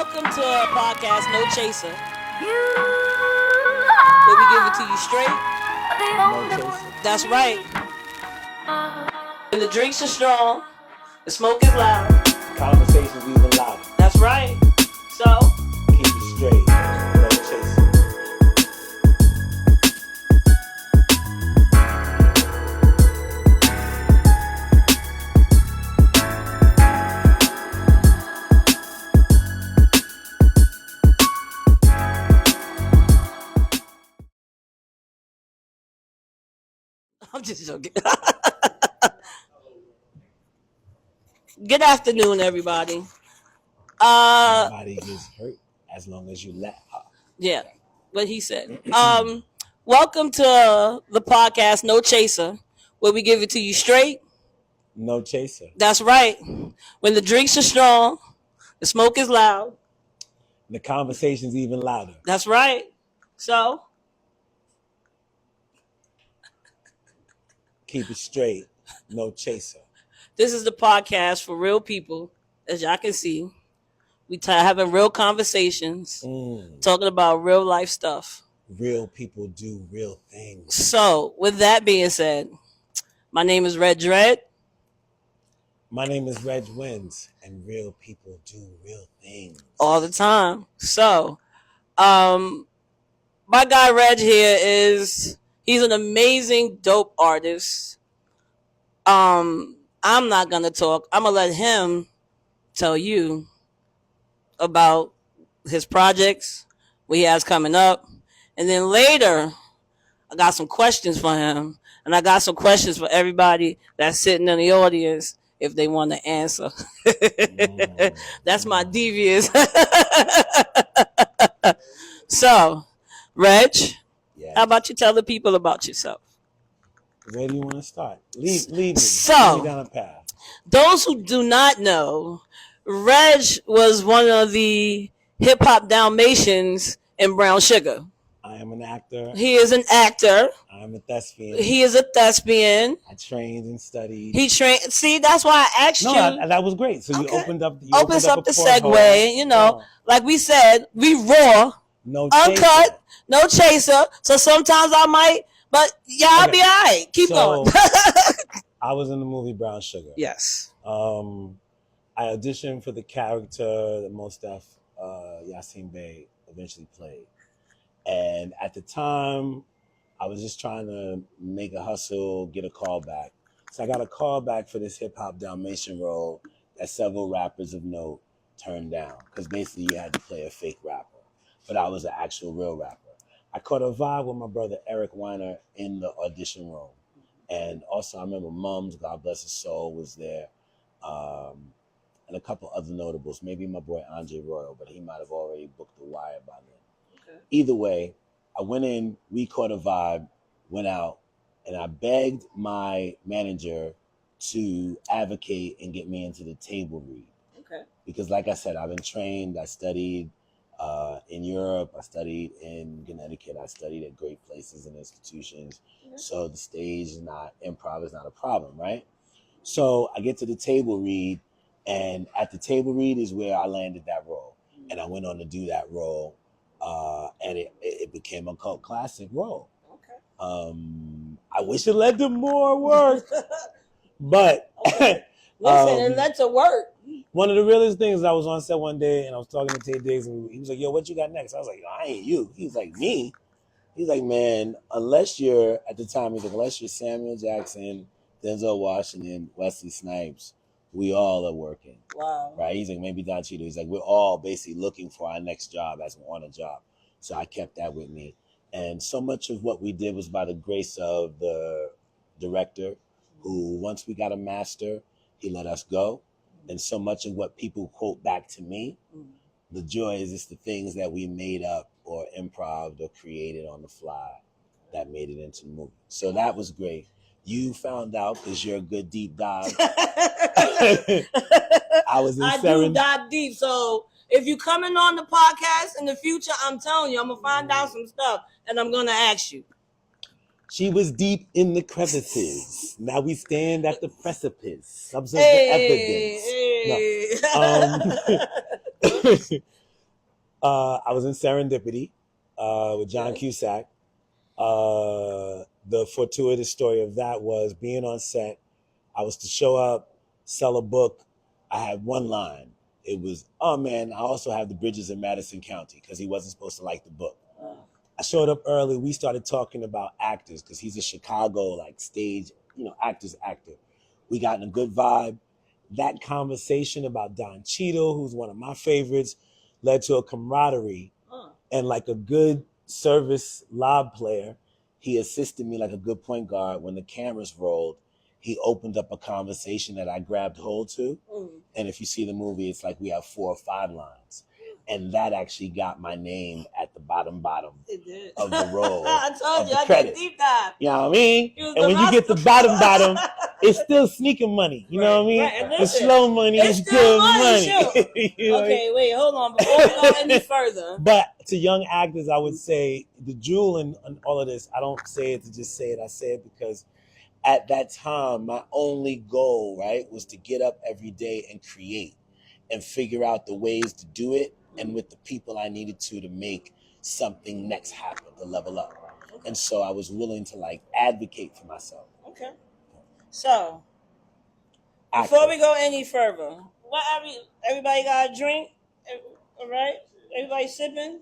Welcome to our podcast, No Chaser, where we give it to you straight. No chaser. That's right. When the drinks are strong, the smoke is loud. Conversations even louder. That's right. So, Keep it straight. No chaser. I'm just joking. Good afternoon, everybody. Nobody gets hurt as long as you let her. Yeah, what he said. Welcome to the podcast, No Chaser, where we give it to you straight. No chaser. That's right. When the drinks are strong, the smoke is loud. The conversations even louder. That's right. So, Keep it straight. No chaser. this is the podcast for real people, as y'all can see. We having real conversations, talking about real life stuff. Real people do real things. So, with that being said, my name is Red Dread. My name is Reg Wins, and real people do real things. All the time. So, my guy Reg here he's an amazing, dope artist. I'm not gonna talk. I'm gonna let him tell you about his projects, what he has coming up. And then later, I got some questions for him. And I got some questions for everybody that's sitting in the audience if they want to answer. That's my devious. So, Reg, Yes. how about you tell the people about yourself? Where do you want to start? Lead me. So- Lead me down a path. Those who do not know, Reg was one of the hip hop Dalmatians in Brown Sugar. I am an actor. He is an actor. I'm a thespian. He is a thespian. I trained and studied. He trained. See, that's why I asked No, you. that was great. So you Okay. opened up. Opens up the porthole. segue. You know, like we said, we raw, No uncut, chaser. no chaser. So sometimes I might, but y'all Okay. be all right. Keep So- going. I was in the movie Brown Sugar. Yes. I auditioned for the character that Mos Def Yasin Bey eventually played. And at the time, I was just trying to make a hustle, get a call back. So I got a call back for this hip-hop Dalmatian role that several rappers of note turned down. Because basically you had to play a fake rapper. But I was an actual real rapper. I caught a vibe with my brother Eric Weiner in the audition room. And also I remember Mums, God bless his soul, was there. And a couple other notables. Maybe my boy Andre Royal, but he might have already booked the wire by then. Okay. Either way, I went in, we caught a vibe, went out, and I begged my manager to advocate and get me into the table read. Okay. Because like I said, I've been trained, I studied in Europe, I studied in Connecticut, I studied at great places and institutions. Yeah. So the stage is not, improv is not a problem, right? So I get to the table read, and at the table read is where I landed that role. And I went on to do that role, and it became a cult classic role. Okay. I wish it led to more work, but Listen, it led to work. one of the realest things, I was on set one day and I was talking to Tay Diggs, and he was like, "Yo, what you got next?" I was like, "I ain't you." He was like, "Me?" He's like, "Man, unless you're," at the time, he's like, "unless you're Samuel Jackson, Denzel Washington, Wesley Snipes, we all are working." Wow. Right? He's like, maybe Don Cheadle. He's like, we're all basically looking for our next job as we're on a job. So I kept that with me. And so much of what we did was by the grace of the director, who once we got a master, he let us go. And so much of what people quote back to me, the joy is just the things that we made up or improved or created on the fly that made it into the movie. So that was great. You found out because you're a good deep dive. I was in I do dive deep. So if you coming on the podcast in the future, I'm telling you, I'm gonna find out some stuff and I'm gonna ask you. She was deep in the crevices. Now we stand at the precipice. Observe the evidence. Hey. No. I was in Serendipity with John Cusack. The fortuitous story of that was being on set. I was to show up, sell a book. I had one line. It was, oh man, I also have the bridges in Madison County because he wasn't supposed to like the book. I showed up early. We started talking about actors because he's a Chicago like stage, actor. We got in a good vibe. That conversation about Don Cheadle, who's one of my favorites, led to a camaraderie. And like a good service lob player, he assisted me like a good point guard. When the cameras rolled, he opened up a conversation that I grabbed hold to. And if you see the movie, it's like we have 4 or 5 lines. And that actually got my name at the bottom of the roll. I told you, I did deep dive. You know what I mean? And when you get the bottom, it's still sneaking money. You know what I mean? Right. The slow money is good money. Okay, wait, hold on. Before we go any further. But to young actors, I would say the jewel in all of this, I don't say it to just say it. I say it because at that time, my only goal, right, was to get up every day and create and figure out the ways to do it and with the people I needed to make something next happen, to level up. Okay. And so I was willing to like advocate for myself. Okay. So, before we go any further, everybody got a drink? All right? Everybody sipping?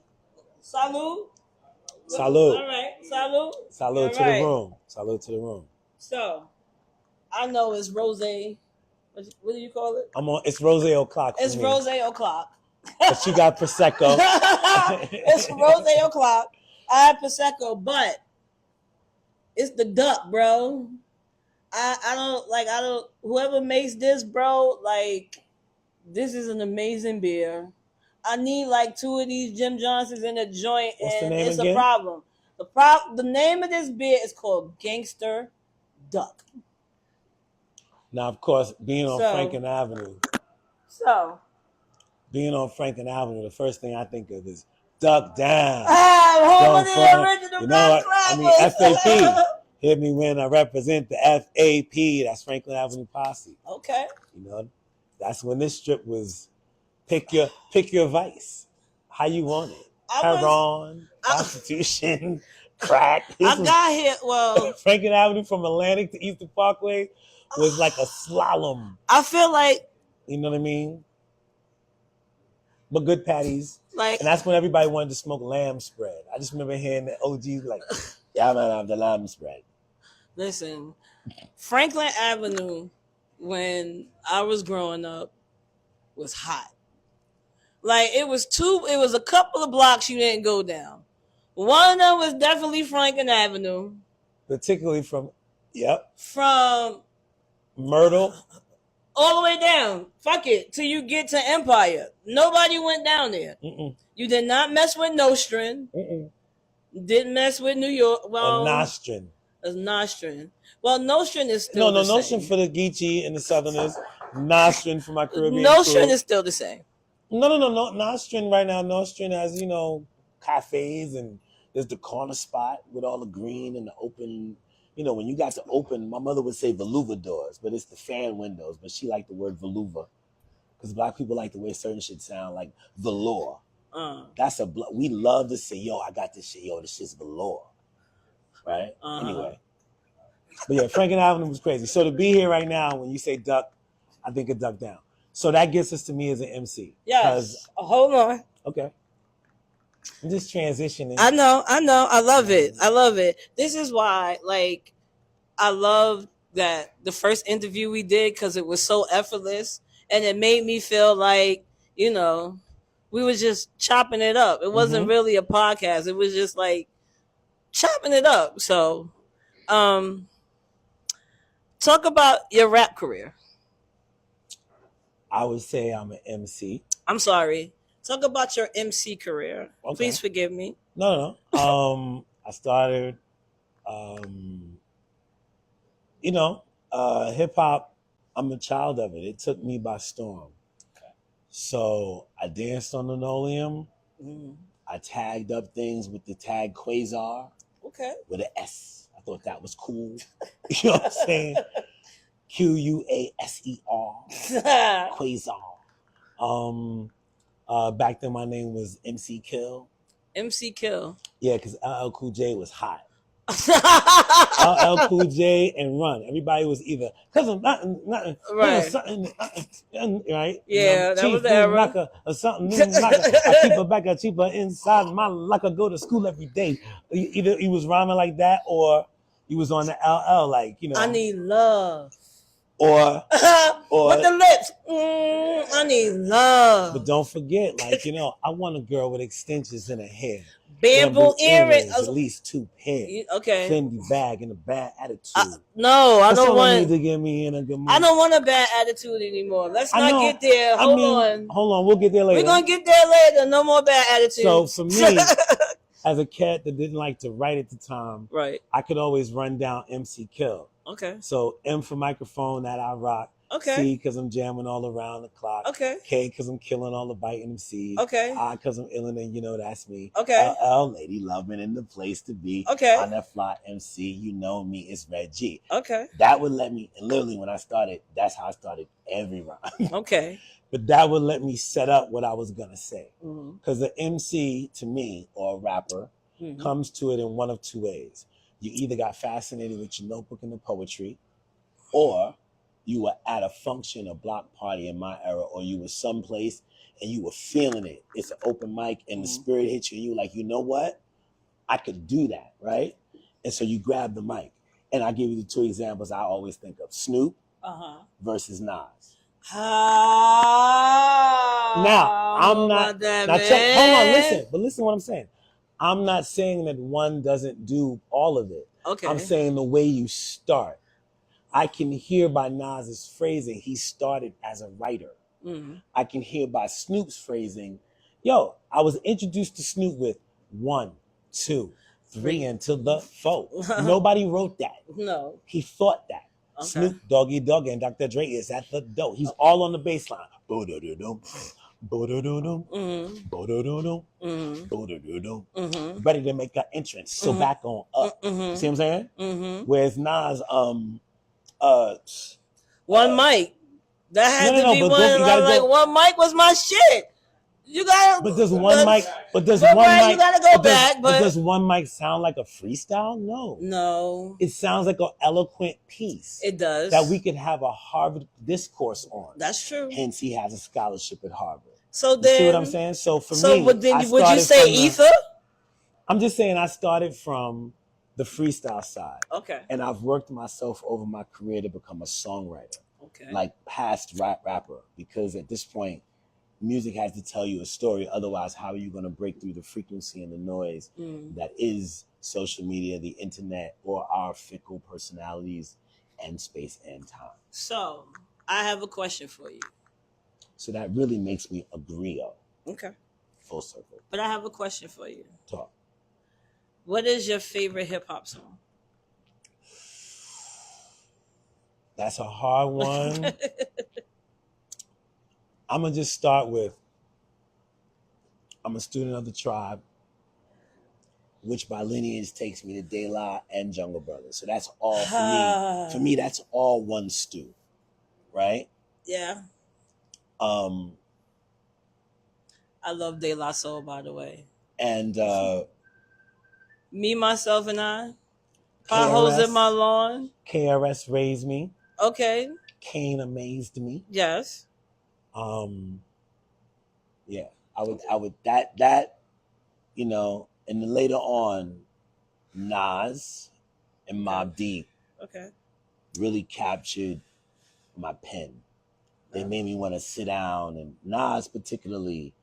Salud? Salud. All right. Salud? Salud to the room. Salud to the room. So, I know it's rosé. What do you call it? It's rosé o'clock. It's rosé o'clock. But you got Prosecco. It's rosé o'clock. I have Prosecco, but it's the duck, bro. I don't, whoever makes this, bro, like, this is an amazing beer. I need like 2 of these Jim Johnsons in a joint. What's and the name it's again? A problem. The name of this beer is called Gangster Duck. Now, of course, being on Franklin Avenue. Being on Franklin Avenue, the first thing I think of is Duck Down. Home of the original FAP. Hit me when I represent the FAP. That's Franklin Avenue Posse. Okay. That's when this strip was pick your vice. How you want it. Heroin, prostitution, crack. Got here, Franklin Avenue from Atlantic to Eastern Parkway was like a slalom. I feel like, you know what I mean? But good patties. Like, and that's when everybody wanted to smoke lamb spread. I just remember hearing the OGs like, yeah, man, I have the lamb spread. Listen, Franklin Avenue, when I was growing up, was hot. Like, it was a couple of blocks you didn't go down. One of them was definitely Franklin Avenue. Particularly from Myrtle. All the way down. Fuck it. Till you get to Empire. Nobody went down there. You did not mess with Nostrand. Didn't mess with New York. Well, Nostrand. Nostrand. Well, Nostrand is still the same. No, Nostrand for the Geechee and the Southerners. Nostrand for my Caribbean Nostrand is still the same. No. Nostrand right now. Nostrand has, cafes, and there's the corner spot with all the green and the open. When you got to open, my mother would say veluva doors, but it's the fan windows. But she liked the word veluva because Black people like the way certain shit sound, like velour. We love to say, yo, I got this shit. Yo, this shit's velour. Right? Anyway. But yeah, Franklin Avenue was crazy. So to be here right now, when you say duck, I think of Duck Down. So that gets us to me as an MC. Yes. Hold on. Okay. I'm just transitioning. I know. I love it. This is why, like, I love that the first interview we did because it was so effortless and it made me feel like, we were just chopping it up. It wasn't really a podcast. It was just like chopping it up. So, talk about your rap career. I would say I'm an MC. I'm sorry. Talk about your MC career. Okay. Please forgive me. No. I started, hip hop. I'm a child of it. It took me by storm. Okay. So I danced on linoleum. I tagged up things with the tag Quasar. Okay. With an S. I thought that was cool. You know what I'm saying? Quaser. Quasar. Back then, my name was MC Kill. MC Kill. Yeah, because LL Cool J was hot. LL Cool J and Run. Everybody was either because of nothing, Right. something, right? Yeah, that was Chief the era. Knocker or something. Knocker. I keep a back, I keep her inside my locker. Go to school every day. Either he was rhyming like that, or he was on the LL, like I need love. or with the lips. I need love. But don't forget, like I want a girl with extensions in her hair. Bamboo earrings. At least 2 pairs. Okay. Fendi bag and a bad attitude. No, I don't want. Need to get me in a good mood. I don't want a bad attitude anymore. Let's not get there. Hold on. We'll get there later. We're gonna get there later. No more bad attitudes. So for me, as a cat that didn't like to write at the time, right, I could always run down MC Kill. Okay. So M for microphone, that I rock. Okay. C because I'm jamming all around the clock. Okay. K because I'm killing all the biting MCs. Okay. I because I'm illin' and that's me. Okay. LL lady loving in the place to be. Okay. On that fly MC, you know me, it's Red G. Okay. That would let me, and literally when I started, that's how I started every rhyme. Okay. But that would let me set up what I was gonna say. Because the MC to me, or a rapper, comes to it in one of 2 ways. You either got fascinated with your notebook and the poetry, or you were at a function, a block party in my era, or you were someplace and you were feeling it. It's an open mic and the spirit hits you and you like, you know what? I could do that, right? And so you grab the mic. And I'll give you the 2 examples I always think of. Snoop versus Nas. Now, I'm not... Now, check, hold on, listen. But listen to what I'm saying. I'm not saying that one doesn't do all of it. Okay. I'm saying the way you start. I can hear by Nas's phrasing, he started as a writer. I can hear by Snoop's phrasing, I was introduced to Snoop with 1, 2, 3 until the 4. Nobody wrote that. No. He thought that. Okay. Snoop Doggy Dogg and Dr. Dre is at the dough. He's all on the bass line. Ready to make an entrance. So back on up. See what I'm saying? Whereas Nas, one mic. That had to be one. One mic was my shit. You gotta. But does one mic? But does one mic? You gotta go back. But does one mic sound like a freestyle? No. No. It sounds like an eloquent piece. It does. That we could have a Harvard discourse on. That's true. Hence, he has a scholarship at Harvard. So then, you see what I'm saying? So for me, would you say ether? I'm just saying I started from the freestyle side. Okay. And I've worked myself over my career to become a songwriter. Okay. Like past rapper, because at this point, music has to tell you a story. Otherwise, how are you going to break through the frequency and the noise that is social media, the internet, or our fickle personalities and space and time? So, I have a question for you. So that really makes me a griot. Okay. Full circle. But I have a question for you. Talk. What is your favorite hip hop song? That's a hard one. I'm going to just start with, I'm a student of the tribe, which by lineage takes me to De La and Jungle Brothers. So that's all for me. For me, that's all one stew, right? Yeah. I love De La Soul, by the way. And Me, Myself, and I. Potholes in my lawn. KRS Raised Me. Okay. Kane Amazed Me. Yes. Yeah, I would that and then later on, Nas and Mobb Deep really captured my pen. They made me want to sit down, and Nas particularly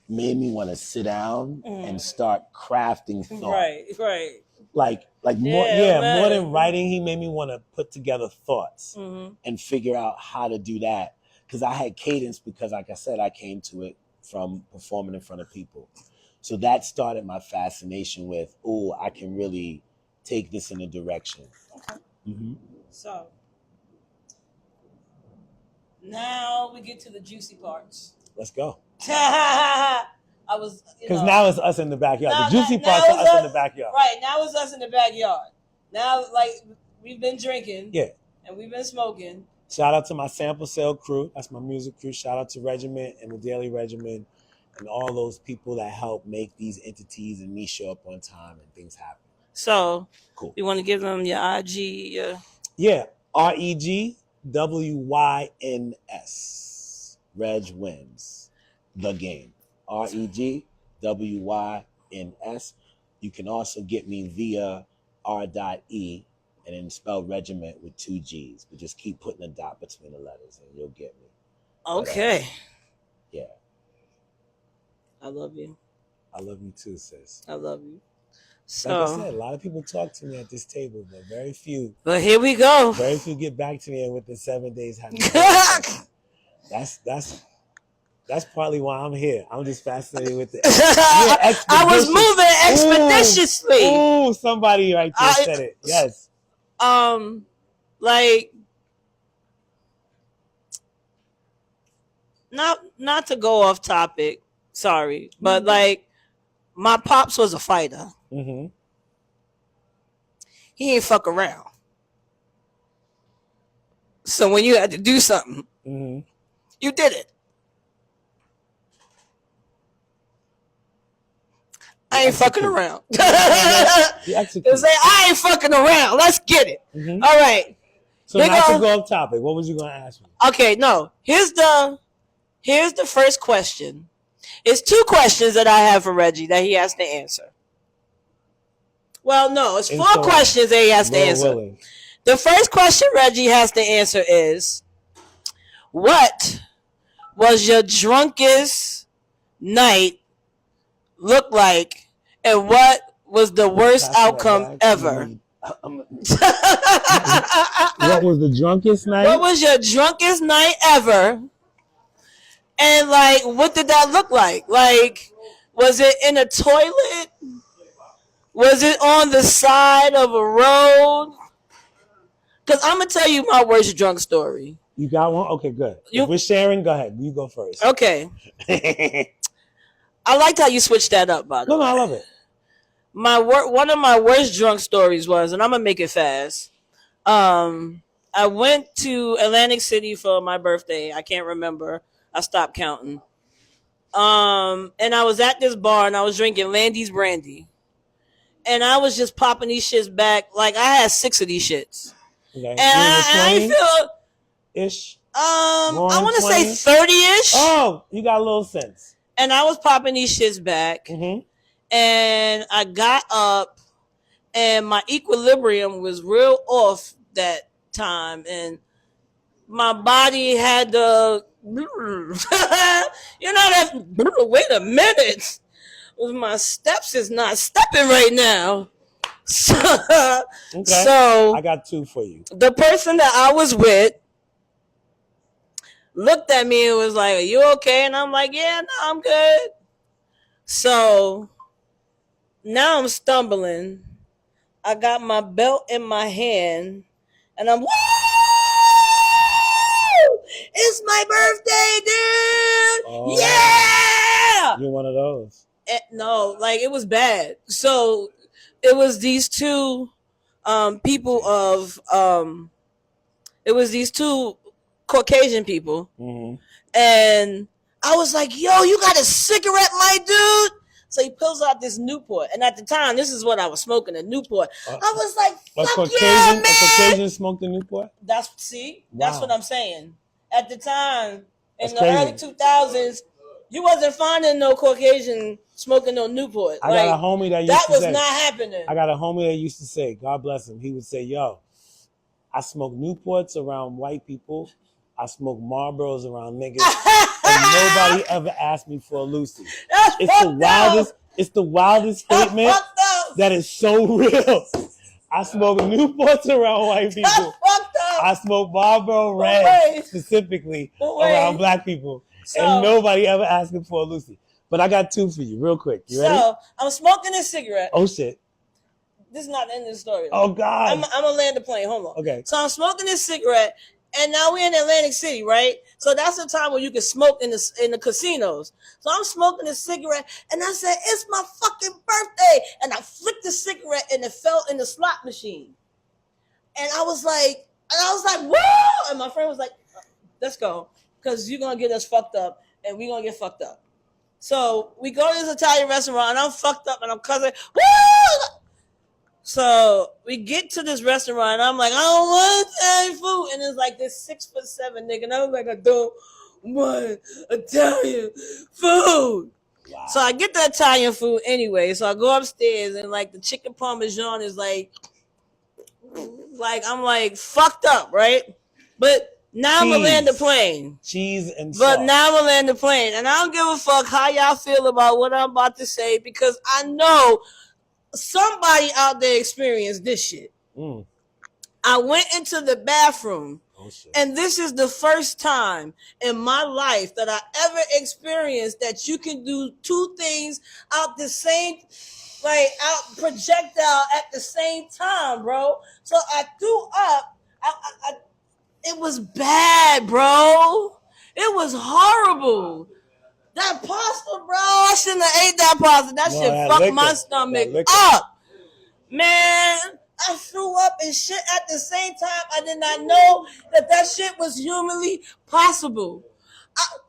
made me want to sit down and start crafting thought. Right. Like more than writing, he made me want to put together thoughts and figure out how to do that. Because I had cadence, because like I said, I came to it from performing in front of people. So that started my fascination with, I can really take this in a direction. Okay. So now we get to the juicy parts. Let's go. I was because now it's us in the backyard. The juicy parts are us in the backyard. Right, now it's us in the backyard. Now, like, we've been drinking. Yeah. And we've been smoking. Shout out to my sample sale crew. That's my music crew. Shout out to Regiment and the Daily Regimen and all those people that help make these entities and me show up on time and things happen. So, Cool. you want to give them your IG? Yeah. REGWYNS. Reg wins the game. REGWYNS. You can also get me via R.E and then spell regiment with 2 G's. But just keep putting a dot between the letters and you'll get me. Okay. Yeah. I love you. I love you too, sis. I love you. So, like I said, a lot of people talk to me at this table, but very few. But here we go. Very few get back to me and within 7 days have That's partly why I'm here. I'm just fascinated with it. I was moving expeditiously. Ooh, somebody right there said it. Yes. Like, not to go off topic. Sorry, but like, my pops was a fighter. Mm-hmm. He ain't fuck around. So when you had to do something, mm-hmm. you did it. I ain't fucking around. It's like, I ain't fucking around. Let's get it. Mm-hmm. All right. So not to go off topic. What was you going to ask me? Okay, no. Here's the first question. It's 2 questions that I have for Reggie that he has to answer. Well, no, it's 4 questions that he has to answer. Willing. The first question Reggie has to answer is, what was your drunkest night look like, and what was the worst outcome ever? What was the drunkest night? What was your drunkest night ever? And like, what did that look like? Like, was it in a toilet? Was it on the side of a road? Because I'm going to tell you my worst drunk story. You got one? Okay, good. If we're sharing, go ahead. You go first. Okay. I liked how you switched that up, by the way. No, I love it. One of my worst drunk stories was, and I'm going to make it fast. I went to Atlantic City for my birthday. I can't remember. I stopped counting. And I was at this bar and I was drinking Landy's brandy. And I was just popping these shits back. Like, I had 6 of these shits. Okay. And I feel ish. I want to say 30-ish. Oh, you got a little sense. And I was popping these shits back. Mm-hmm. And I got up and my equilibrium was real off that time. And my body had the that wait a minute. My steps is not stepping right now. Okay. So I got 2 for you. The person that I was with looked at me and was like, "Are you okay?" And I'm like, "Yeah, no, I'm good." So now I'm stumbling. I got my belt in my hand and I'm, woo! It's my birthday, dude! Oh, yeah! You're one of those. No, like, it was bad. So it was these 2 people of it was these 2 Caucasian people. Mm-hmm. And I was like, yo, you got a cigarette, my dude? So he pulls out this Newport. And at the time, this is what I was smoking, a Newport. I was like, fuck yeah, man. A Caucasian smoked a Newport? That's what I'm saying. At the time, in the early 2000s, you wasn't finding no Caucasian smoking no Newport. I got a homie that used to say. That was not happening. I got a homie that used to say, God bless him, he would say, yo, I smoke Newports around white people. I smoke Marlboros around niggas. And nobody ever asked me for a Lucy. It's the wildest statement that is so real. I smoke Newports around white people. I smoke Marlboro Red specifically around black people. And nobody ever asked me for a Lucy. But I got 2 for you, real quick. You ready? So, I'm smoking this cigarette. Oh, shit. This is not the end of the story. Oh, God. I'm going to land the plane. Hold on. Okay. So, I'm smoking this cigarette, and now we're in Atlantic City, right? So, that's the time where you can smoke in the casinos. So, I'm smoking this cigarette, and I said, it's my fucking birthday. And I flicked the cigarette, and it fell in the slot machine. And I was like, And I was like, whoa! And my friend was like, let's go. Because you're going to get us fucked up. And we're going to get fucked up. So we go to this Italian restaurant. And I'm fucked up. And I'm cussing. Woo! So we get to this restaurant. And I'm like, I don't want Italian food. And it's like this 6'7" nigga. And I was like, I don't want Italian food. Wow. So I get the Italian food anyway. So I go upstairs. And like the chicken parmesan is like I'm like fucked up, right? But now I'm gonna land the plane. Cheese and But sauce. now I'm gonna land the plane. And I don't give a fuck how y'all feel about what I'm about to say because I know somebody out there experienced this shit. I went into the bathroom. And this is the first time in my life that I ever experienced that you can do two things out the same, like out projectile at the same time, bro. So I threw up. It was bad, bro. It was horrible. That pasta, bro. I shouldn't have ate that pasta. That shit fucked my stomach up. Man, I threw up and shit at the same time. I did not know that shit was humanly possible.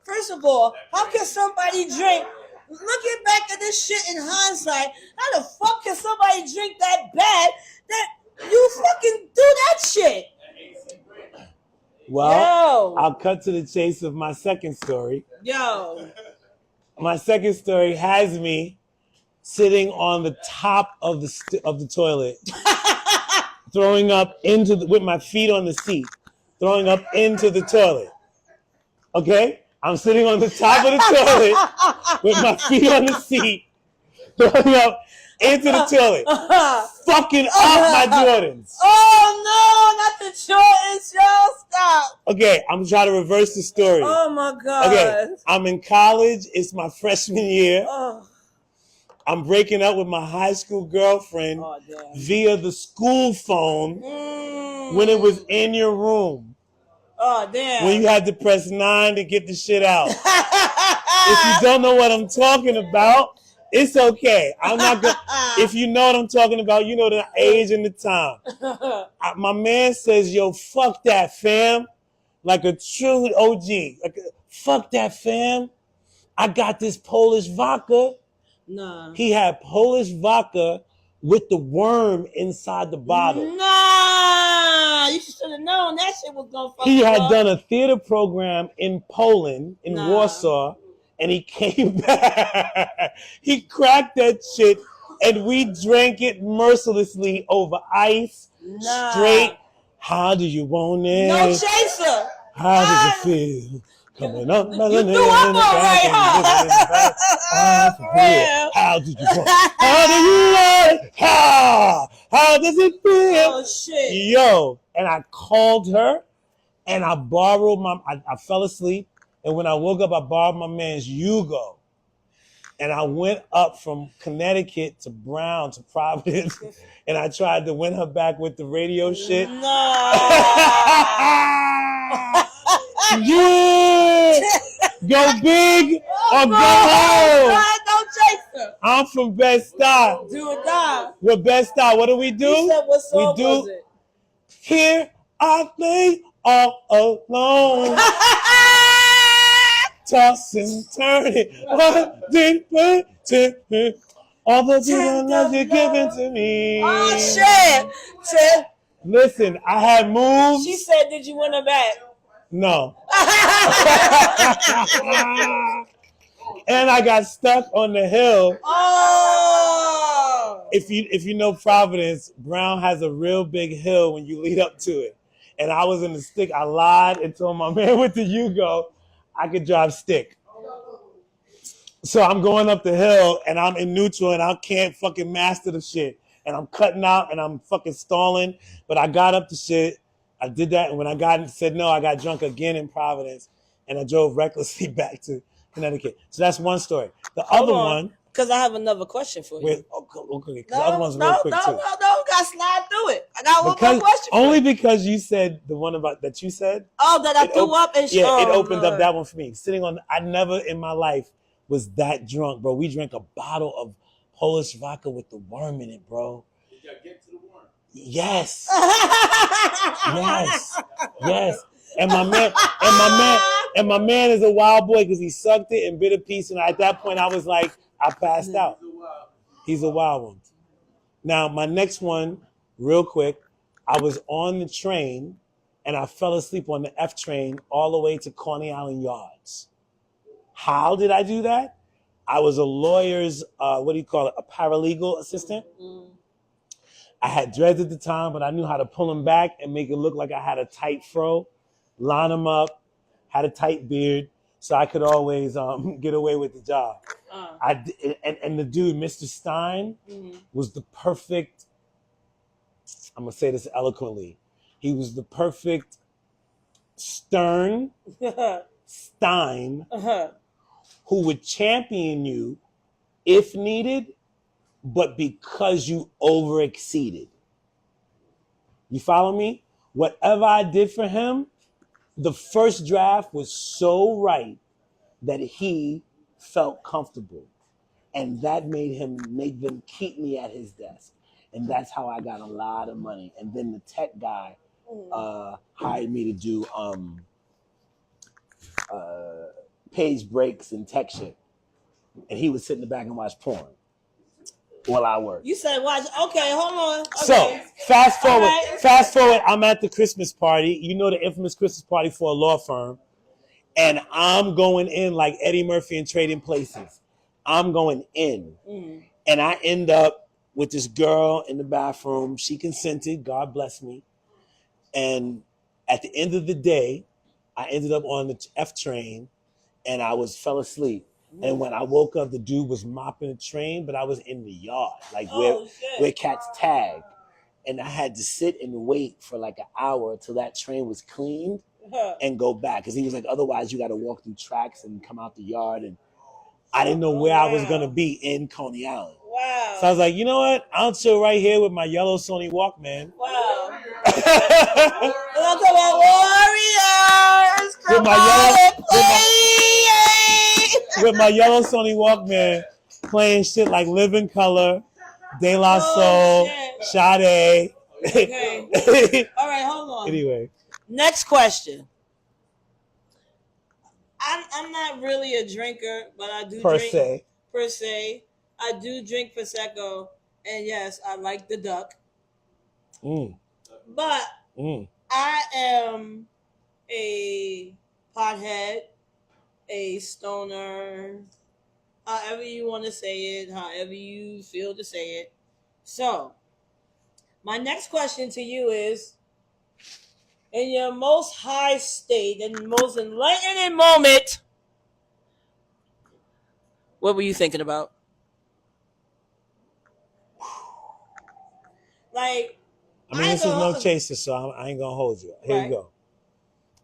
First of all, how can somebody drink? Looking back at this shit in hindsight, how the fuck can somebody drink that bad that you fucking do that shit? Well, I'll cut to the chase of my second story. My second story has me sitting on the top of the toilet, throwing up with my feet on the seat, throwing up into the toilet. Okay? I'm sitting on the top of the toilet with my feet on the seat, throwing up into the toilet, fucking up my Jordans. Oh no, not the Jordans, yo, stop. Okay, I'm trying to reverse the story. Oh my God. Okay, I'm in college. It's my freshman year. I'm breaking up with my high school girlfriend via the school phone when it was in your room. Oh, damn. When you had to press 9 to get the shit out. If you don't know what I'm talking about, it's okay. I'm not gonna. If you know what I'm talking about, you know the age and the time. My man says, yo, fuck that, fam. Like a true OG. Like, fuck that, fam. I got this Polish vodka. Nah. He had Polish vodka with the worm inside the bottle. Nah. You should have known that shit was gonna fuck He you had up. done a theater program in Poland, in Warsaw, and he came back. He cracked that shit, and we drank it mercilessly over ice. Straight. How do you want it? No chaser. How does it feel? Coming up, you threw up alright, huh? How did you want? How do you want it? How does it feel? Oh shit. Yo, and I called her, and I borrowed I fell asleep, and when I woke up, I borrowed my man's Yugo. And I went up from Connecticut to Brown to Providence, and I tried to win her back with the radio shit. No. Yeah! Go big or go home. Don't chase her. I'm from Bed-Stuy. Do or die. We're Bed-Stuy. What do? You said what song was it? Here I lay all alone. Toss and turn it. All the beautiful love you're giving to me. Oh shit. Listen, I had moves. She said, did you win her back? No. And I got stuck on the hill. Oh. If you know Providence, Brown has a real big hill when you lead up to it. And I was in the stick. I lied and told my man with the Yugo I could drive stick. So I'm going up the hill and I'm in neutral and I can't fucking master the shit. And I'm cutting out and I'm fucking stalling. But I got up the shit. I did that, and when I said no, I got drunk again in Providence, and I drove recklessly back to Connecticut. So that's one story. The other one, because I have another question for you. Okay. The other one's real quick too. No, got slide through it. I got one more question. Only because you said the one about that you said. Oh, that I threw up and shit. Yeah, it opened up that one for me. Sitting on, I never in my life was that drunk, bro. We drank a bottle of Polish vodka with the worm in it, bro. Did y'all get to the worm? Yes. Yes. Yes. And my man is a wild boy because he sucked it and bit a piece. And at that point, I was like, I passed out. He's a wild one. Now, my next one, real quick, I was on the train and I fell asleep on the F train all the way to Coney Island Yards. How did I do that? I was a lawyer's, what do you call it, a paralegal assistant. I had dreads at the time, but I knew how to pull them back and make it look like I had a tight fro, line them up, had a tight beard, so I could always get away with the job. And the dude, Mr. Stein, was the perfect, I'm going to say this eloquently, he was the perfect stern Stein who would champion you if needed, but because you overexceeded. You follow me? Whatever I did for him, the first draft was so right that he felt comfortable. And that made them keep me at his desk. And that's how I got a lot of money. And then the tech guy hired me to do page breaks and tech shit. And he would sit in the back and watch porn while I worked. You said watch. Okay, hold on. Okay. So fast forward. I'm at the Christmas party. You know, the infamous Christmas party for a law firm. And I'm going in like Eddie Murphy in Trading Places. I'm going in. And I end up with this girl in the bathroom. She consented. God bless me. And at the end of the day, I ended up on the F train and I fell asleep. And when I woke up, the dude was mopping the train, but I was in the yard, like where cats tag. And I had to sit and wait for like an hour till that train was cleaned and go back. Because he was like, otherwise you got to walk through tracks and come out the yard. And I didn't know where I was going to be in Coney Island. Wow. So I was like, you know what? I'll chill right here with my yellow Sony Walkman. Wow. Look at Warriors. With my yellow Sony Walkman, playing shit like Living Color, De La Soul, Sade. Okay. All right, hold on. Anyway. Next question. I'm not really a drinker, but I do drink. Per se. I do drink Prosecco, and yes, I like the duck. But I am a pothead, a stoner, however you want to say it, however you feel to say it. So, my next question to you is, in your most high state and most enlightening moment, what were you thinking about? Like, I mean, this is no chaser, so I ain't gonna hold you. Here you go.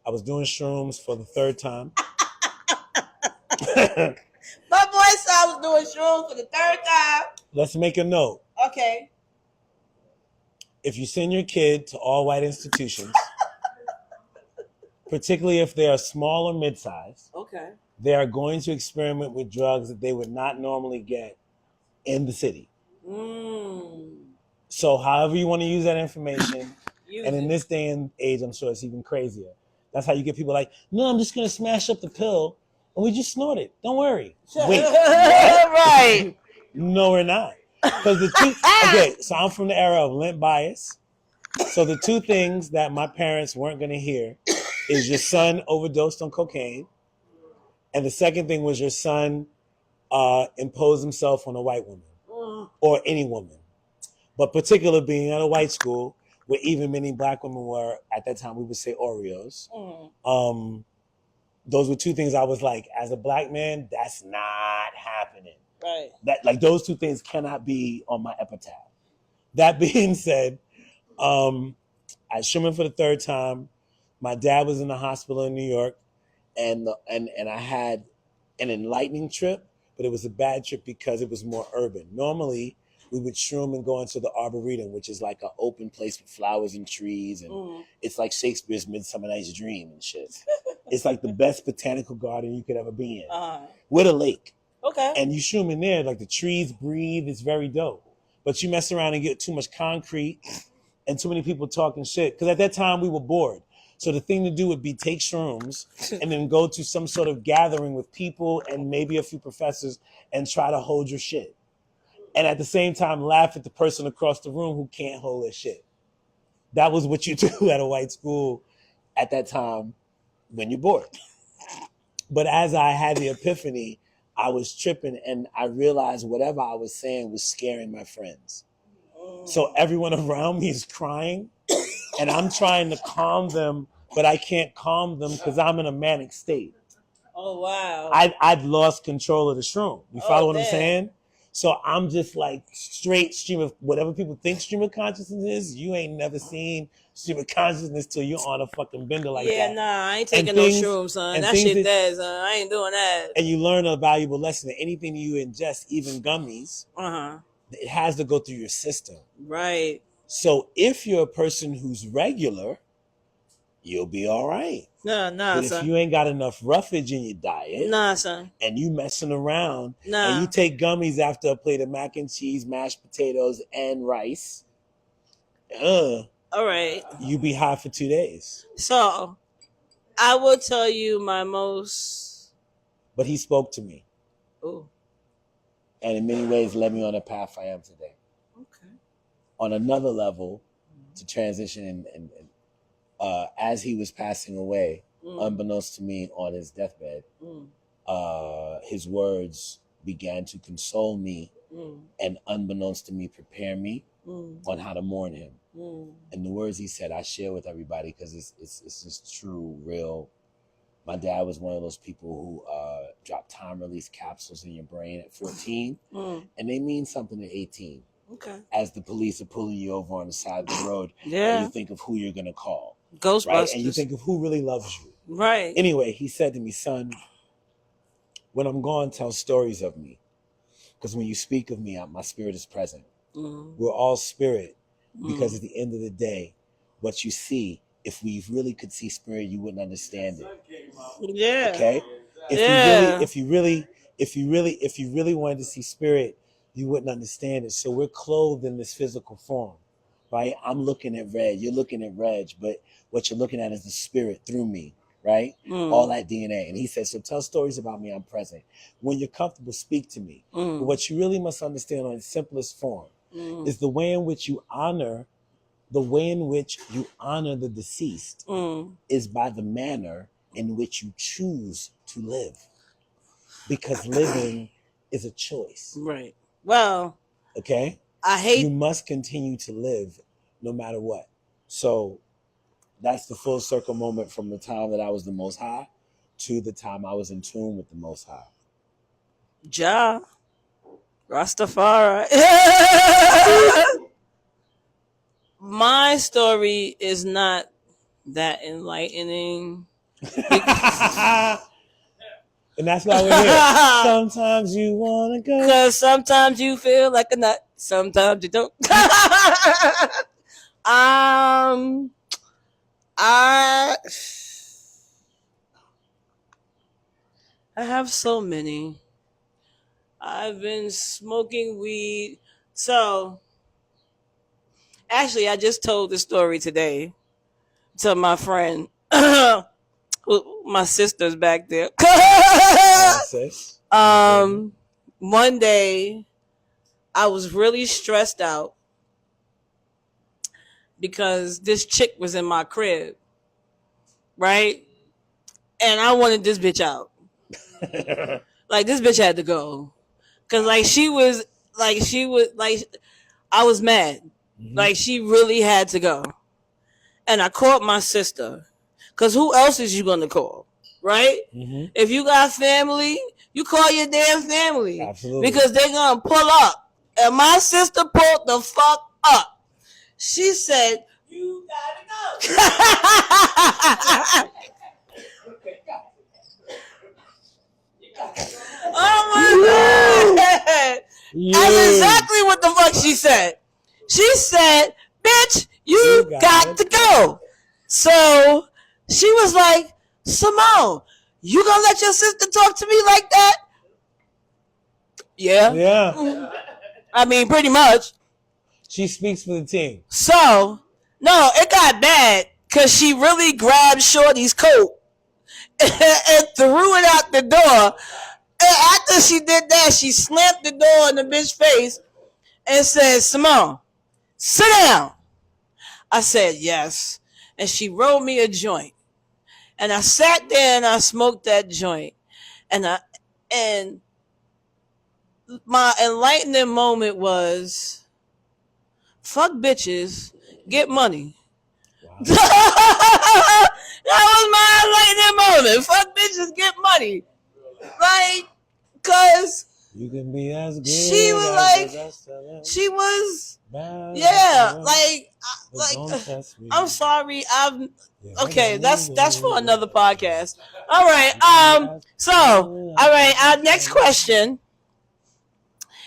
I was doing shrooms for the third time. My boy said I was doing shrooms for the third time. Let's make a note. Okay. If you send your kid to all white institutions, particularly if they are small or mid-sized, okay, they are going to experiment with drugs that they would not normally get in the city. So however you want to use that information, and in this day and age, I'm sure it's even crazier. That's how you get people like, no, I'm just going to smash up the pill and we just snort it. Don't worry. Wait. Right. No, we're not. Because okay, so I'm from the era of lint bias. So the two things that my parents weren't going to hear is your son overdosed on cocaine. And the second thing was your son imposed himself on a white woman or any woman. But particularly being at a white school where even many black women were, at that time we would say Oreos. Those were two things I was like, as a black man, that's not happening. Right. That, like, those two things cannot be on my epitaph. That being said, I shrooming for the third time. My dad was in the hospital in New York, and I had an enlightening trip, but it was a bad trip because it was more urban. Normally, we would shroom and go into the Arboretum, which is like an open place with flowers and trees, and it's like Shakespeare's Midsummer Night's Dream and shit. It's like the best botanical garden you could ever be in, with a lake. Okay. And you shroom in there, like the trees breathe. It's very dope. But you mess around and get too much concrete, and too many people talking shit. Because at that time we were bored. So the thing to do would be take shrooms and then go to some sort of gathering with people and maybe a few professors and try to hold your shit. And at the same time, laugh at the person across the room who can't hold their shit. That was what you do at a white school at that time when you're bored. But as I had the epiphany, I was tripping and I realized whatever I was saying was scaring my friends. So everyone around me is crying and I'm trying to calm them, but I can't calm them because I'm in a manic state. Oh, wow. I've lost control of the shroom. You follow what I'm saying? So I'm just like straight stream of whatever people think stream of consciousness is. You ain't never seen stream of consciousness till you're on a fucking bender like that. Yeah, nah, I ain't taking no shrooms, son. That shit dead, son. I ain't doing that. And you learn a valuable lesson that anything you ingest, even gummies, it has to go through your system. Right. So if you're a person who's regular, you'll be all right. Nah, but son. If you ain't got enough roughage in your diet, nah, son, and you messing around, nah, and you take gummies after a plate of mac and cheese, mashed potatoes, and rice, all right, you be high for 2 days. So, I will tell you my most. But he spoke to me. Ooh. And in many ways led me on the path I am today. Okay. On another level, to transition and as he was passing away, unbeknownst to me on his deathbed, his words began to console me and unbeknownst to me prepare me on how to mourn him. And the words he said I share with everybody because it's just true, real. My dad was one of those people who dropped time release capsules in your brain at 14 and they mean something at 18. Okay. As the police are pulling you over on the side of the road, and you think of who you're gonna call. Ghostbusters. Right? And you think of who really loves you. Right. Anyway, he said to me, son, when I'm gone, tell stories of me. Because when you speak of me, my spirit is present. We're all spirit. Because at the end of the day, what you see, if we really could see spirit, you wouldn't understand it. Yeah. Okay? If you really wanted to see spirit, you wouldn't understand it. So we're clothed in this physical form. Right? I'm looking at red, you're looking at Reg, but what you're looking at is the spirit through me, right? All that DNA. And he said, so tell stories about me, I'm present. When you're comfortable, speak to me. But what you really must understand on its simplest form is the way in which you honor the deceased is by the manner in which you choose to live. Because living is a choice. Right. Well. Okay? You must continue to live no matter what. So that's the full circle moment from the time that I was the most high to the time I was in tune with the most high. Ja. Rastafari. My story is not that enlightening. And that's why we're here. Sometimes you want to go. Because sometimes you feel like a nut. Sometimes you don't. I have so many. I've been smoking weed. So, actually, I just told the story today to my friend. My sister's back there. One day I was really stressed out because this chick was in my crib, right? And I wanted this bitch out. Like, this bitch had to go. Cause I was mad. Like, she really had to go. And I called my sister. Because who else is you going to call? Right? If you got family, you call your damn family. Absolutely. Because they're going to pull up. And my sister pulled the fuck up. She said, you got to go. Oh my God. That's exactly what the fuck she said. She said, bitch, you got to go. So she was like, Simone, you gonna let your sister talk to me like that? Yeah. I mean, pretty much. She speaks for the team. So No, it got bad because she really grabbed Shorty's coat and threw it out the door. And after she did that, she slammed the door in the bitch's face and said, Simone, sit down. I said, yes. And she rolled me a joint. And I sat there and I smoked that joint. And my enlightening moment was, fuck bitches, get money. Wow. That was my enlightening moment. Fuck bitches, get money. Like, cause you can be as good. She was like, she was, yeah, I'm sorry, okay, that's for another podcast. All right, our next question,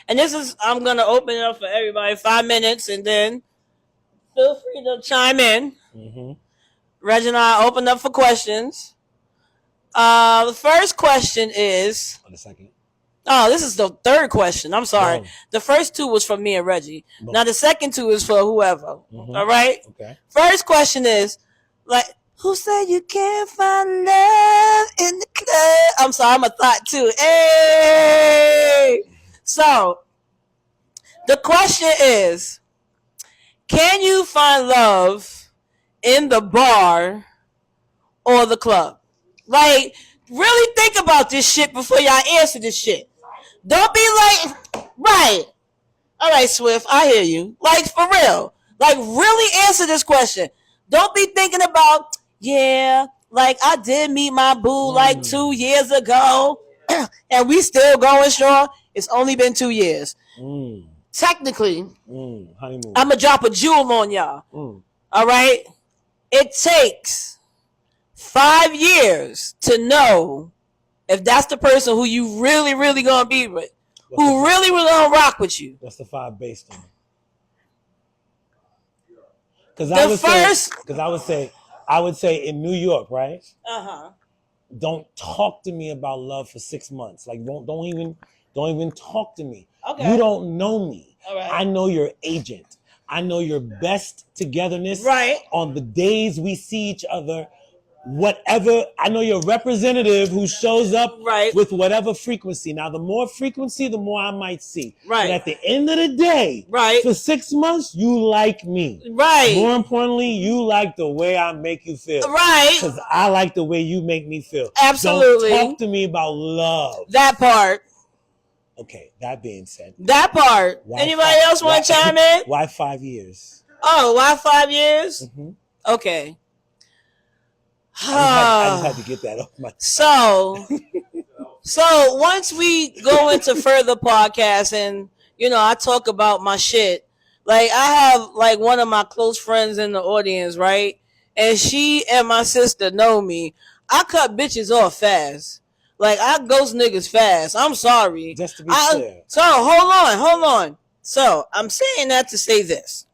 and this is, I'm gonna open it up for everybody, 5 minutes, and then feel free to chime in. Mm-hmm. Reg and I open up for questions. The first question is. On the second. Oh, this is the third question. I'm sorry. No. The first two was from me and Reggie. No. Now the second two is for whoever. Mm-hmm. All right? Okay. First question is, like, who said you can't find love in the club? I'm sorry, I'm a thought too. Hey! So, the question is, can you find love in the bar or the club? Like, really think about this shit before y'all answer this shit. Don't be like, right. All right, Swift, I hear you. Like, for real. Like, really answer this question. Don't be thinking about, yeah, like, I did meet my boo like 2 years ago, and we still going strong. It's only been 2 years. Technically, I'm going to drop a jewel on y'all. All right? It takes 5 years to know if that's the person who you really, really gonna be with, who really gonna rock with you. What's the 5 based on? Because I would say in New York, right? Don't talk to me about love for 6 months. Like don't even talk to me. Okay. You don't know me. All right. I know your agent. I know your best togetherness. Right. On the days we see each other. Whatever, I know your representative who shows up with whatever frequency. Now, the more frequency, the more I might see. Right. But at the end of the day, for 6 months, you like me. Right. More importantly, you like the way I make you feel. Right. Because I like the way you make me feel. Absolutely. Don't talk to me about love. That part. Okay, that being said. That part. Anybody else want to chime in? Why 5 years? Oh, why 5 years? Mm-hmm. Okay. I just had to get that off my. So once we go into further podcasts and, I talk about my shit, like I have like one of my close friends in the audience, right? And she and my sister know me. I cut bitches off fast. Like I ghost niggas fast. I'm sorry. Just to be clear. So hold on. So I'm saying that to say this.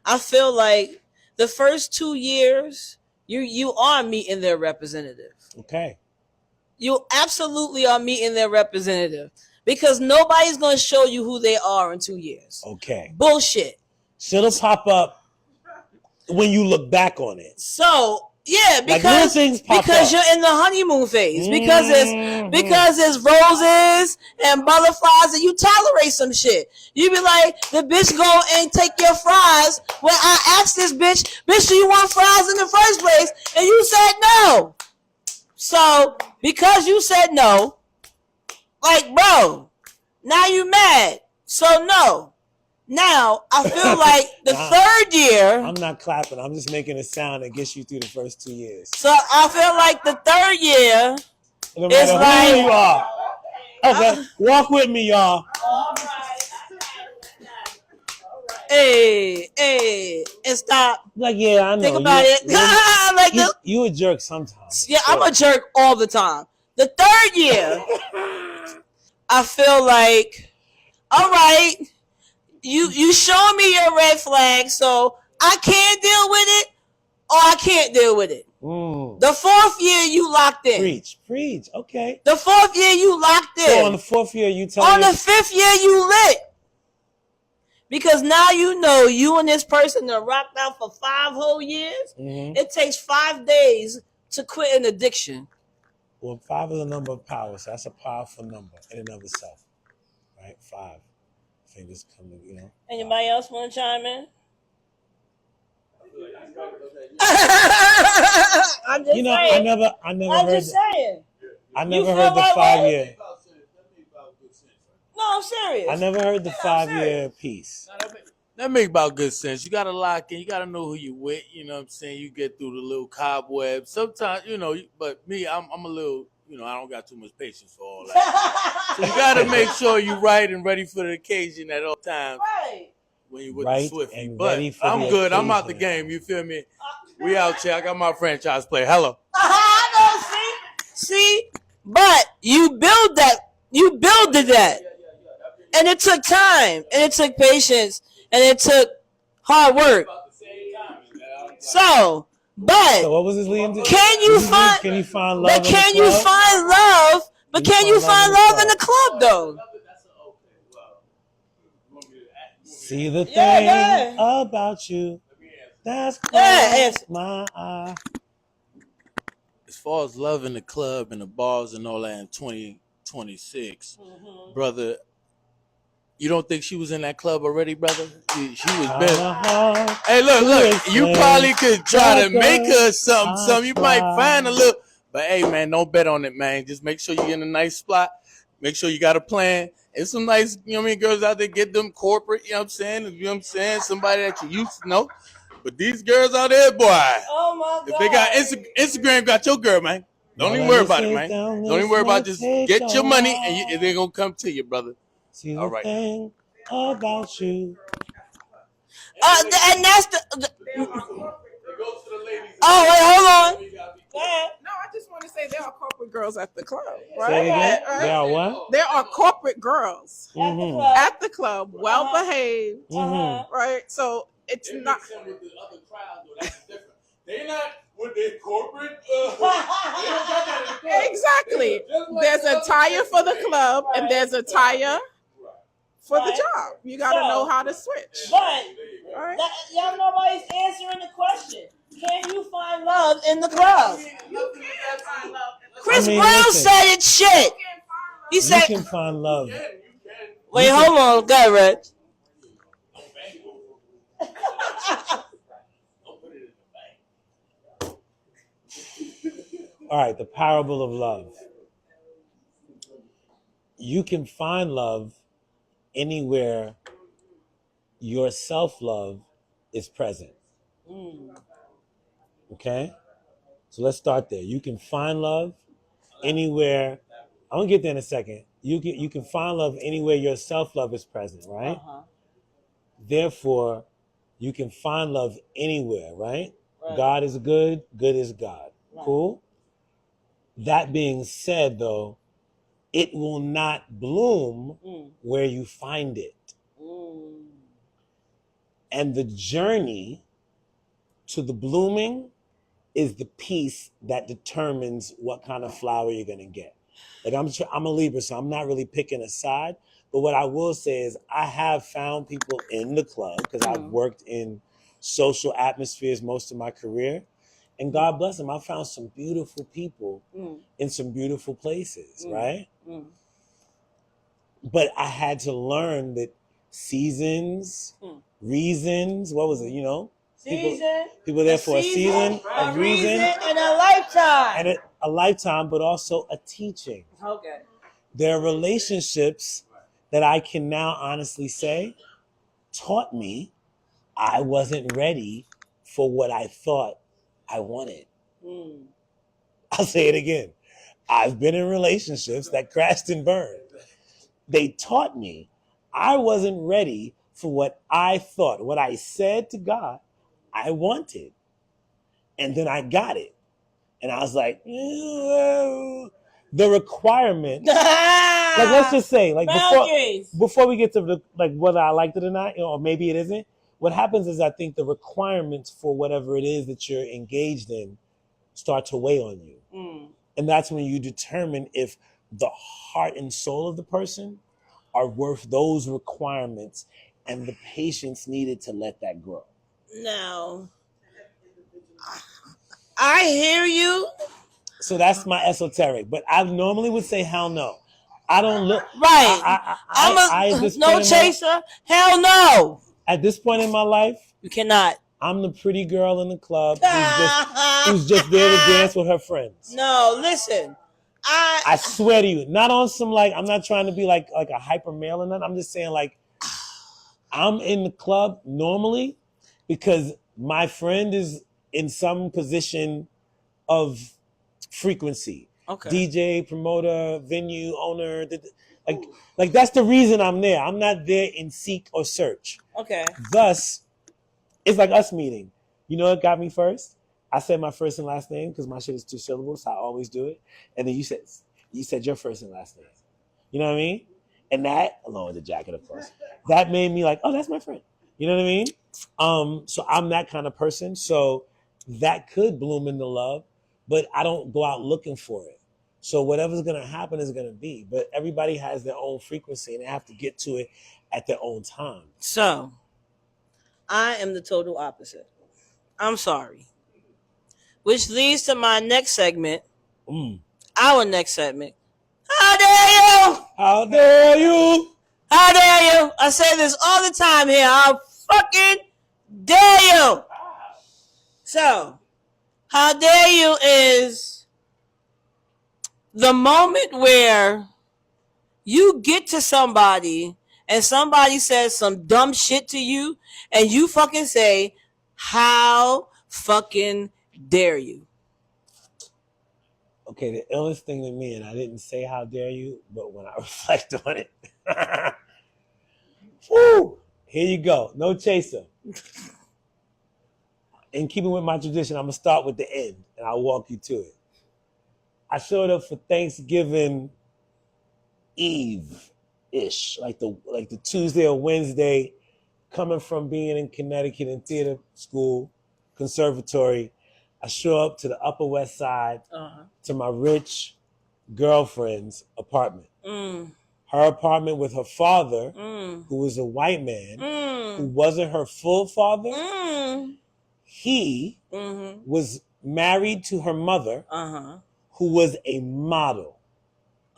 I feel like the first 2 years, you are meeting their representative. Okay. You absolutely are meeting their representative. Because nobody's going to show you who they are in 2 years. Okay. Bullshit. It'll pop up when you look back on it. So, yeah, because you're in the honeymoon phase. Because it's roses and butterflies and you tolerate some shit. You be like, the bitch go and take your fries. When I asked this bitch, do you want fries in the first place? And you said no. So, because you said no, like, bro, now you mad. So, no. Now, I feel like the third year. I'm not clapping. I'm just making a sound that gets you through the first 2 years. So, I feel like the third year. No matter who you are. Okay, walk with me, y'all. All right. Hey, and stop. Like, yeah, I know. Think about it. You a jerk sometimes. Yeah, I'm a jerk all the time. The third year, I feel like, all right, you show me your red flag, so I can deal with it or I can't deal with it. The fourth year, you locked in. Preach. Okay. The fourth year, you locked in. So on the fourth year, you tell me. On the fifth year, you lit. Because now you know you and this person are rocked out for 5 whole years. Mm-hmm. It takes 5 days to quit an addiction. Well, 5 is a number of power, so that's a powerful number in and of itself, right? 5 fingers coming, you know. Anybody else want to chime in? I'm just You know, saying. I never I'm heard. just saying. I You never feel heard the my 5 way? year. No, I'm serious. I never heard the I'm 5 year serious. piece. That make about good sense. You gotta lock in. You gotta know who you with. You know what I'm saying? You get through the little cobweb. Sometimes, you know, but me, I'm a little, you know, I don't got too much patience for all that. So you gotta make sure you're right and ready for the occasion at all times. Right. When you with Right the Swifty. and But ready for I'm the good. I'm out the occasion. game. You feel me? We out here. I got my franchise player. Hello. I know, see? But you build that. You builded that. And it took time. And it took patience. And it took hard work. So what was his leading to? Can you find love? But can you find love? But can you find love in the club though? See the thing about you. That's my eye. As far as love in the club and the bars and all that in 2026, brother, you don't think she was in that club already, brother? She was been. Hey, look, you probably could try to make her something. You might find a little. But hey, man, don't bet on it, man. Just make sure you're in a nice spot. Make sure you got a plan. There's some nice, you know what I mean, girls out there, get them corporate, you know what I'm saying? You know what I'm saying? Somebody that you used to know. But these girls out there, boy. Oh my God. If they got Instagram, got your girl, man. Don't even worry about it, man. Don't even worry about it. Just get your money and they're going to come to you, brother. See the thing about you. And that's the oh, wait, hold on. Go ahead. No, I just want to say there are corporate girls at the club, right? Say it again. Right? There are what? There are corporate girls At the club, well behaved, right? So it's not. They're not with their corporate. Exactly. There's a tire for the club and there's a tire for the job. You got to know how to switch. But right? y'all nobody's answering the question. Can you find love in the club? You can find love. Chris Brown said it shit. He said you can find love. Wait, hold on. Go ahead, Reg. All right, the parable of love. You can find love anywhere your self-love is present. Okay? So let's start there. You can find love anywhere. I'm going to get there in a second. You can find love anywhere your self-love is present, right? Therefore, you can find love anywhere, right? God is good, good is God. Cool? That being said, though, it will not bloom where you find it. And the journey to the blooming is the piece that determines what kind of flower you're going to get. Like I'm a Libra, so I'm not really picking a side. But what I will say is I have found people in the club because I've worked in social atmospheres most of my career. And God bless them, I found some beautiful people in some beautiful places, right? But I had to learn that seasons, reasons, what was it, you know? People there for a season, a reason, and a lifetime. And a lifetime, but also a teaching. Okay. There are relationships that I can now honestly say taught me I wasn't ready for what I thought I wanted. I'll say it again. I've been in relationships that crashed and burned. They taught me I wasn't ready for what I thought, what I said to God I wanted. And then I got it. And I was like, the requirement. Like, let's just say, like, before we get to the, like, whether I liked it or not, you know, or maybe it isn't, what happens is I think the requirements for whatever it is that you're engaged in start to weigh on you. And that's when you determine if the heart and soul of the person are worth those requirements and the patience needed to let that grow. No. I hear you. So that's my esoteric. But I normally would say hell no. I don't look right. I at this no point chaser. Hell no. At this point in my life, you cannot. I'm the pretty girl in the club who's just there to dance with her friends. No, listen. I swear to you, not on some like I'm not trying to be like a hyper male or nothing. I'm just saying like I'm in the club normally because my friend is in some position of frequency. Okay. DJ, promoter, venue owner, like that's the reason I'm there. I'm not there in seek or search. Okay. Thus, it's like us meeting. You know what got me first? I said my first and last name because my shit is 2 syllables, so I always do it. And then you said your first and last name. You know what I mean? And that, along with the jacket, of course, that made me like, oh, that's my friend. You know what I mean? So I'm that kind of person. So that could bloom into love, but I don't go out looking for it. So whatever's going to happen is going to be. But everybody has their own frequency, and they have to get to it at their own time. So I am the total opposite. I'm sorry. Which leads to my next segment. Our next segment. How dare you? How dare you? How dare you? I say this all the time here. How fucking dare you? So, how dare you is the moment where you get to somebody and somebody says some dumb shit to you and you fucking say, how fucking dare you? Okay, the illest thing to me, and I didn't say how dare you, but when I reflect on it, woo, here you go. No chaser. In keeping with my tradition, I'm going to start with the end, and I'll walk you to it. I showed up for Thanksgiving Eve-ish, like the Tuesday or Wednesday, coming from being in Connecticut in theater school, conservatory. I show up to the Upper West Side to my rich girlfriend's apartment. Her apartment with her father, who was a white man, who wasn't her full father. He was married to her mother, who was a model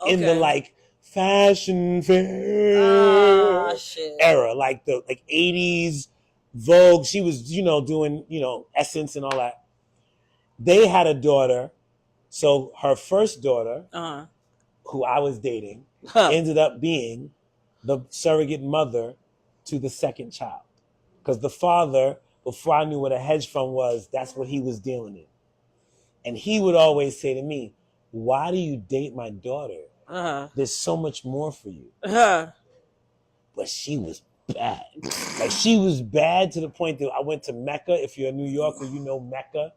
in the like fashion fair era, like the 80s Vogue. She was, doing, Essence and all that. They had a daughter. So her first daughter, who I was dating, ended up being the surrogate mother to the second child. Because the father, before I knew what a hedge fund was, that's what he was dealing in. And he would always say to me, why do you date my daughter? There's so much more for you. But she was bad. Like, she was bad to the point that I went to Mecca. If you're a New Yorker, you know Mecca.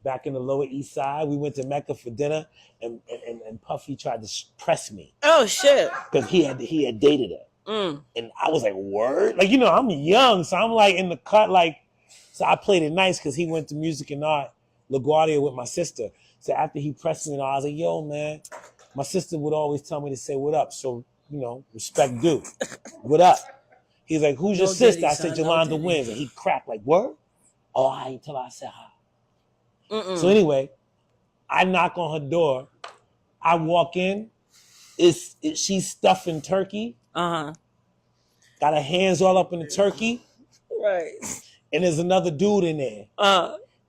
Back in the Lower East Side, we went to Mecca for dinner, and Puffy tried to press me. Oh shit! Because he had dated her, and I was like, "Word!" Like, I'm young, so I'm like in the cut, like. So I played it nice because he went to Music and Art LaGuardia with my sister. So after he pressed me, I was like, "Yo, man," my sister would always tell me to say "What up?" So respect due. What up? He's like, "Who's your sister?" I said, "Yolanda Wins," and he cracked like, "Word?" Oh, I ain't till I said hi. So anyway, I knock on her door. I walk in. She's stuffing turkey. Got her hands all up in the turkey. Right. And there's another dude in there.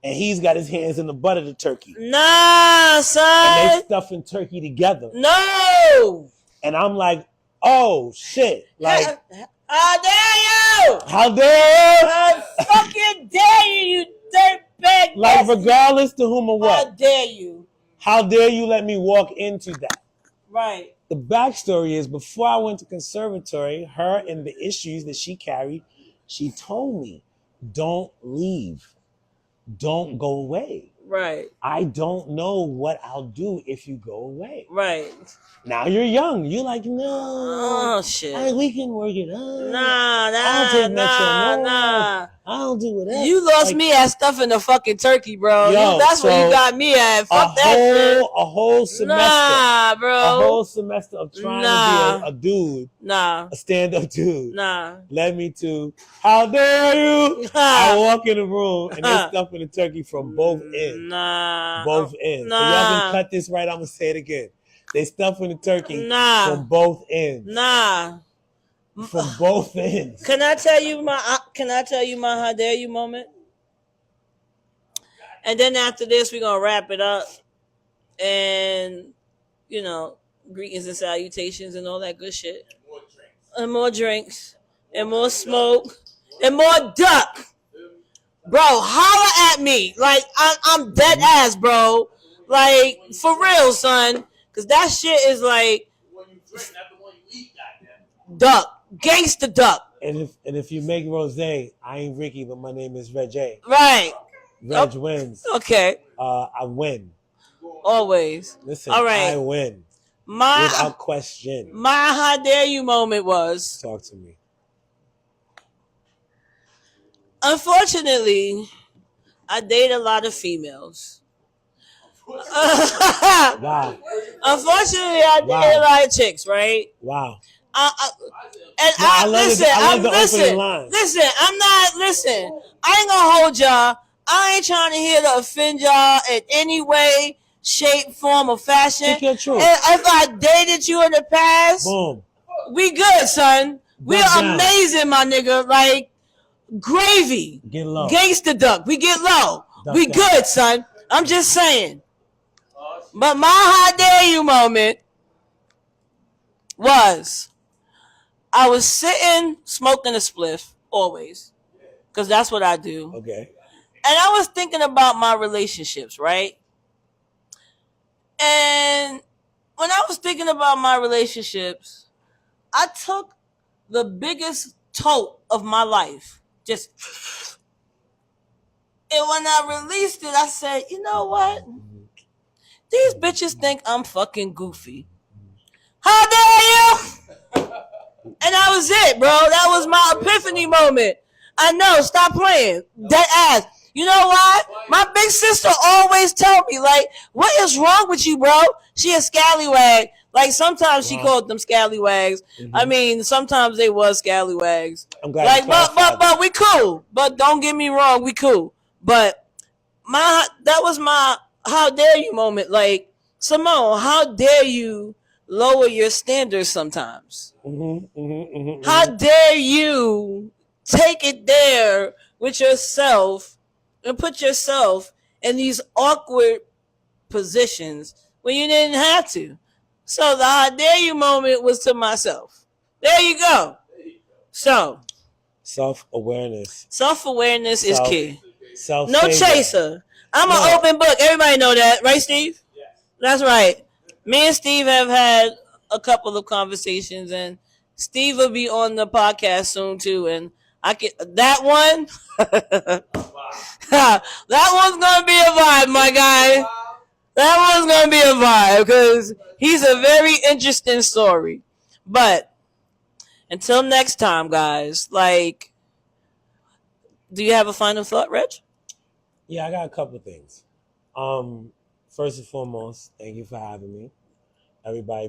And he's got his hands in the butt of the turkey. Nah, son. And they stuffing turkey together. No. And I'm like, oh shit. Like, how dare you? How dare you? How fucking dare you dirtbag. Like, regardless to whom or what. How dare you? How dare you let me walk into that? Right. The backstory is, before I went to conservatory, her and the issues that she carried, she told me, don't leave. Don't go away. Right. I don't know what I'll do if you go away. Right. Now you're young. You're like, no. Oh, shit. We can work it out. Nah. I'll take Metro North. I don't do whatever. You lost me at stuffing the fucking turkey, bro. Yo, That's so what you got me at. Fuck that shit. A whole semester. Nah, bro. A whole semester of trying to be a dude. Nah. A stand-up dude. Nah. Led me to, how dare you? I walk in the room and they stuffing the turkey from both ends. Nah. Both ends. Nah. So y'all can cut this right. I'm going to say it again. They stuffing the turkey from both ends. Nah. From both ends. Can I tell you my how dare you moment? And then after this, we're gonna wrap it up, and greetings and salutations and all that good shit, and more drinks, and more smoke, and more duck, bro. Holla at me, like I'm dead ass, bro. Like for real, son, because that shit is like duck. Gangsta duck. And if you make rosé, I ain't Ricky, but my name is Reg A. Right. Reg wins. Okay. I win. Always. Listen, all right. I win. Without question. My how dare you moment was. Talk to me. Unfortunately, I date a lot of females. Wow. Unfortunately, I date a lot of chicks, right? Wow. Listen. I'm not. Listen. I ain't gonna hold y'all. I ain't trying to hear to offend y'all in any way, shape, form, or fashion. Speak your truth. If I dated you in the past, boom, we good, son. We are amazing, my nigga. Like gravy. Get low. Gangsta duck. We get low. Duck we down. good, son. I'm just saying. But my how dare you moment was I was sitting smoking a spliff always, because that's what I do. Okay. And I was thinking about my relationships, right? And when I was thinking about my relationships, I took the biggest tote of my life. And when I released it, I said, you know what? These bitches think I'm fucking goofy. How dare you? And that was it, bro. That was my epiphany moment. I know, stop playing. Dead ass. You know why? My big sister always tell me, like, what is wrong with you, bro? She a scallywag. Like, sometimes she called them scallywags. Mm-hmm. I mean, sometimes they was scallywags. I'm glad. Like, but we cool. But don't get me wrong, we cool. But that was my how dare you moment. Like, Simone, how dare you lower your standards sometimes? How dare you take it there with yourself and put yourself in these awkward positions when you didn't have to? So the how dare you moment was to myself. There you go. So self-awareness. Self-awareness is key. Self-favor. No chaser. I'm an open book. Everybody know that, right, Steve? Yes. That's right. Me and Steve have had a couple of conversations, and Steve will be on the podcast soon too. And I can that one. That one's gonna be a vibe, my guy. That one's gonna be a vibe because he's a very interesting story. But until next time, guys. Like, do you have a final thought, Reg? Yeah, I got a couple things. First and foremost, thank you for having me. Everybody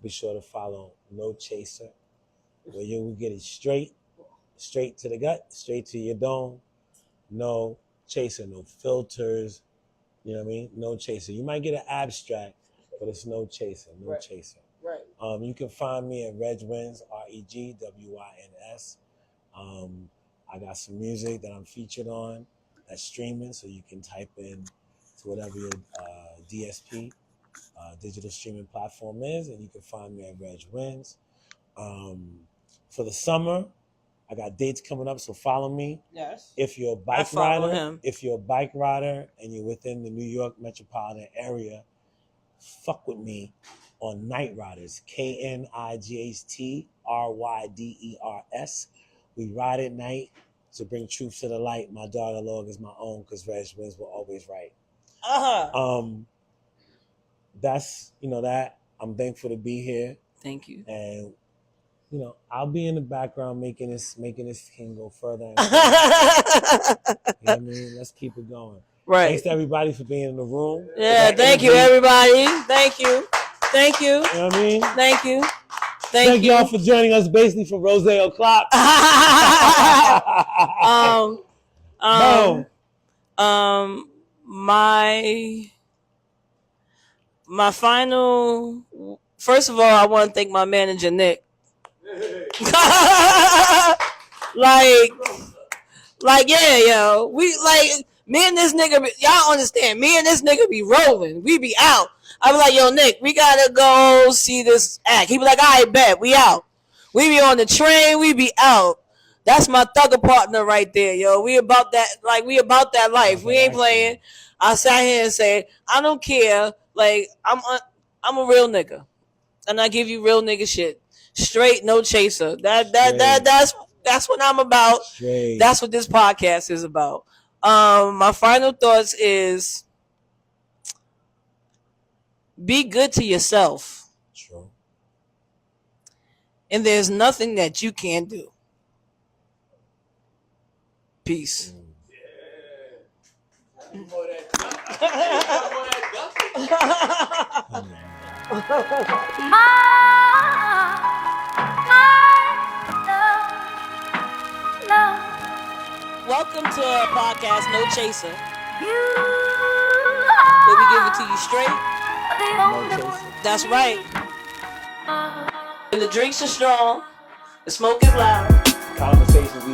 be sure to follow No Chaser, where you will get it straight to the gut, straight to your dome. No chaser, no filters. You know what I mean? No chaser. You might get an abstract, but it's no chaser, no chaser. Right. You can find me at Regwins, REGWYNS. I got some music that I'm featured on that's streaming, so you can type in to whatever your DSP, digital streaming platform is, and you can find me at Regwins. For the summer, I got dates coming up, so follow me. Yes. If you're a bike rider and you're within the New York metropolitan area, fuck with me on Night Riders. KNIGHTRYDERS. We ride at night to bring truth to the light. My dialogue is my own because Reg Wins will always right. That's that. I'm thankful to be here. Thank you. And you know, I'll be in the background making this can go further. And further. You know what I mean? Let's keep it going. Right. Thanks to everybody for being in the room. Yeah, thank you, everybody. Thank you. Thank you. You know what I mean? Thank you. Thank y'all for joining us basically for Rose O'Clock. My final. First of all, I want to thank my manager Nick. like yeah, yo, we like me and this nigga. Y'all understand? Me and this nigga be rolling. We be out. I be like, yo, Nick, we gotta go see this act. He be like, I bet we out. We be on the train. We be out. That's my thugger partner right there, yo. We about that, like we about that life. We ain't playing. I sat here and said, I don't care. Like I'm a real nigga, and I give you real nigga shit, straight, no chaser. That's what I'm about. Straight. That's what this podcast is about. My final thoughts is be good to yourself. True. And there's nothing that you can't do. Peace. Welcome to our podcast, No Chaser. Where we give it to you straight. No chaser. That's right. And the drinks are strong. The smoke is loud. Conversations we